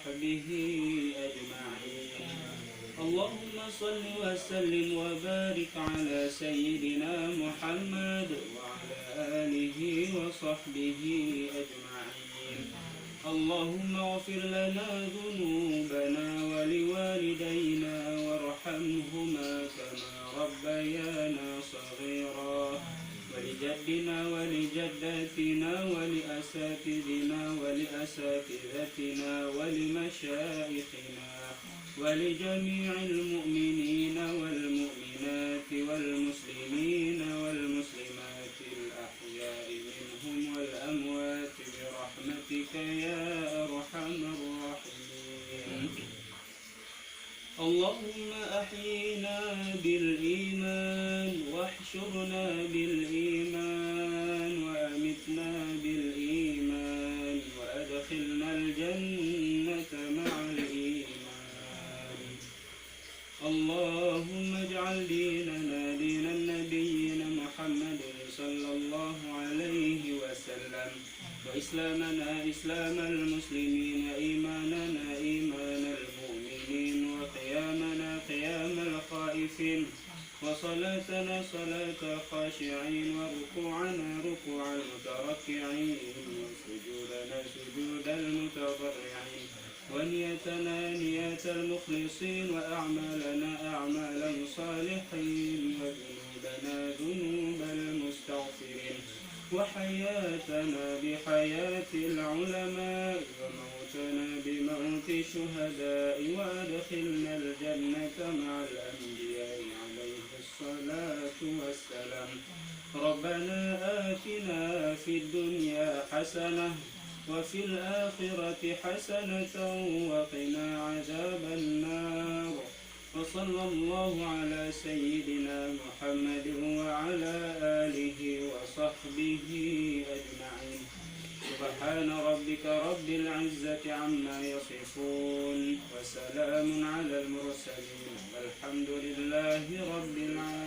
وصحبه أجمعين. اللهم صل وسلم وبارك على سيدنا محمد وعلى آله وصحبه أجمعين. اللهم اغفر لنا ذنوبنا ولوالدينا وارحمهما كما ربيانا صغيرا، ولجدنا ولجداتنا ولأساتذتنا ولمشايخنا ولجميع المؤمنين والمؤمنات والمسلمين والمسلمات الأحياء منهم والأموات برحمتك يا أرحم الراحمين. اللهم أحينا بالإيمان واحشرنا بالإيمان وأمتنا بالإيمان وأدخلنا الجنة مع الإيمان. اللهم اجعل ديننا دين النبينا محمد صلى الله عليه وسلم، وإسلامنا إسلام المسلمين، وإيماننا إيمان المؤمنين، وقيامنا قيام الخائفين، وصلاتنا صلاة الخاشعين، وركوعنا ركوع المتركعين، وسجودنا سجود المتضرعين، ونيتنا نية المخلصين، وأعمالنا أعمال الصالحين، وذنوبنا ذنوب المستغفرين، وحياتنا بحياة العلماء، وموتنا بموت الشهداء، وأدخلنا الجنة مع الأنبياء عليه الصلاة والسلام. ربنا آتنا في الدنيا حسنة وفي الآخرة حسنة وقنا عذاب النار. وصلى الله على سيدنا محمد وعلى آله وصحبه أجمعين. سبحان ربك رب العزة عما يصفون، وسلام على المرسلين، والحمد لله رب العالمين.